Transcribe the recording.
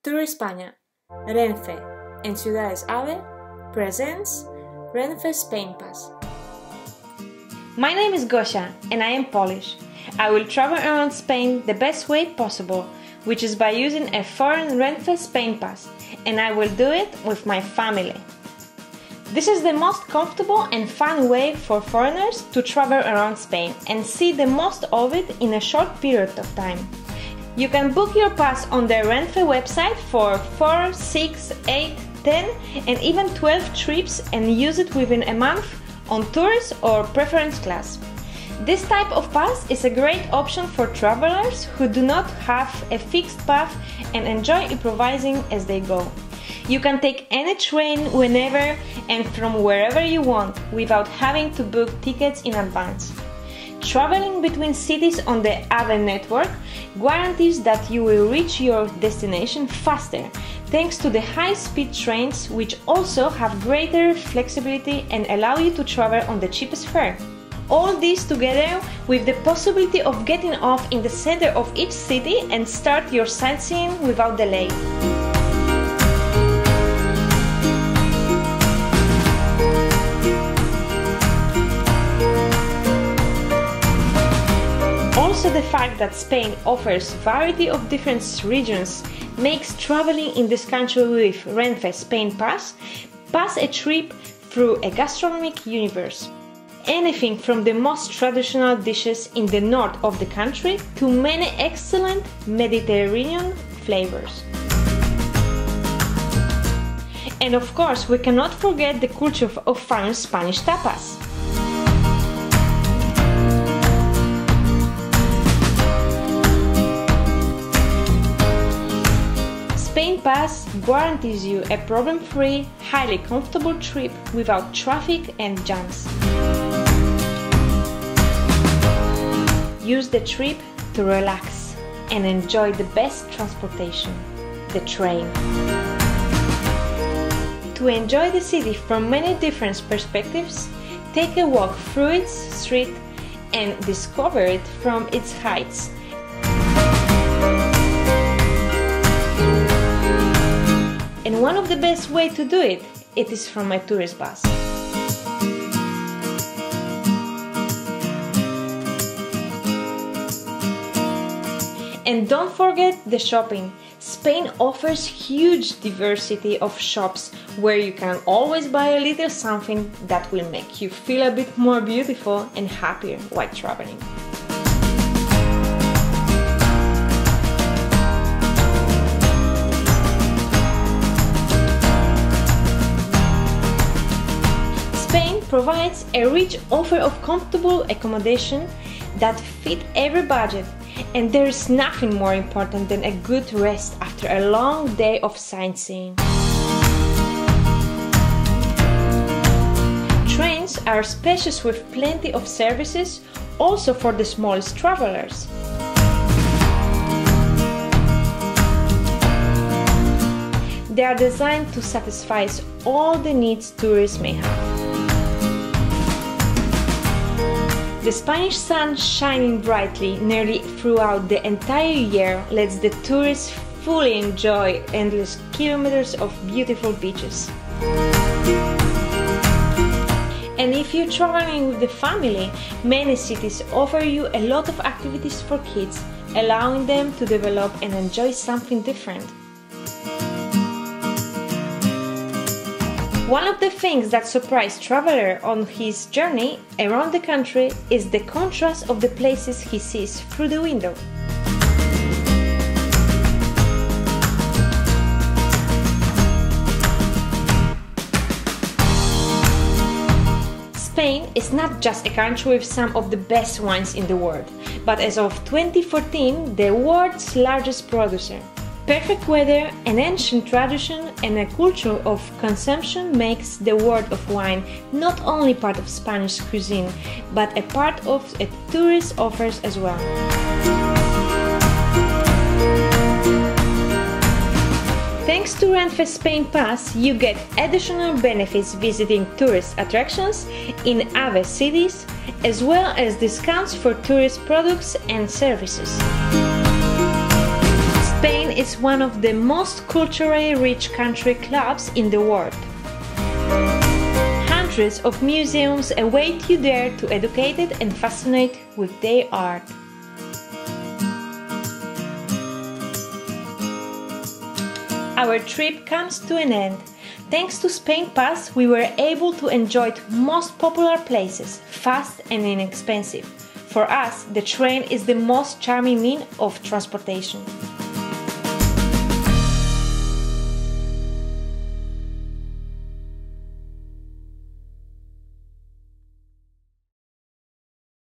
Tour España, Renfe en Ciudades Ave presents Renfe Spain Pass. My name is Gosia and I am Polish. I will travel around Spain the best way possible, which is by using a foreign Renfe Spain Pass, and I will do it with my family. This is the most comfortable and fun way for foreigners to travel around Spain and see the most of it in a short period of time. You can book your pass on the Renfe website for 4, 6, 8, 10 and even 12 trips and use it within a month on tourist or preference class. This type of pass is a great option for travelers who do not have a fixed path and enjoy improvising as they go. You can take any train whenever and from wherever you want without having to book tickets in advance. Traveling between cities on the Ave network guarantees that you will reach your destination faster, thanks to the high-speed trains, which also have greater flexibility and allow you to travel on the cheapest fare. All this together with the possibility of getting off in the center of each city and start your sightseeing without delay. Also, the fact that Spain offers variety of different regions makes traveling in this country with Renfe Spain Pass a trip through a gastronomic universe. Anything from the most traditional dishes in the north of the country to many excellent Mediterranean flavors. And of course, we cannot forget the culture of famous Spanish tapas. Spain Pass guarantees you a problem-free, highly comfortable trip without traffic and jams. Use the trip to relax and enjoy the best transportation, the train. To enjoy the city from many different perspectives, take a walk through its street and discover it from its heights. And one of the best ways to do it is from a tourist bus. And don't forget the shopping. Spain offers huge diversity of shops where you can always buy a little something that will make you feel a bit more beautiful and happier while traveling. Spain provides a rich offer of comfortable accommodation that fit every budget. And there is nothing more important than a good rest after a long day of sightseeing. Trains are spacious with plenty of services, also for the smallest travelers. They are designed to satisfy all the needs tourists may have. The Spanish sun shining brightly nearly throughout the entire year lets the tourists fully enjoy endless kilometers of beautiful beaches. And if you're traveling with the family, many cities offer you a lot of activities for kids, allowing them to develop and enjoy something different. One of the things that surprised traveler on his journey around the country is the contrast of the places he sees through the window. Spain is not just a country with some of the best wines in the world, but as of 2014, the world's largest producer. Perfect weather, an ancient tradition and a culture of consumption makes the world of wine not only part of Spanish cuisine, but a part of a tourist offers as well. Thanks to Renfe Spain Pass, you get additional benefits visiting tourist attractions in Ave cities, as well as discounts for tourist products and services. Spain is one of the most culturally rich country clubs in the world. Hundreds of museums await you there to educate and fascinate with their art. Our trip comes to an end. Thanks to Spain Pass, we were able to enjoy most popular places, fast and inexpensive. For us, the train is the most charming means of transportation.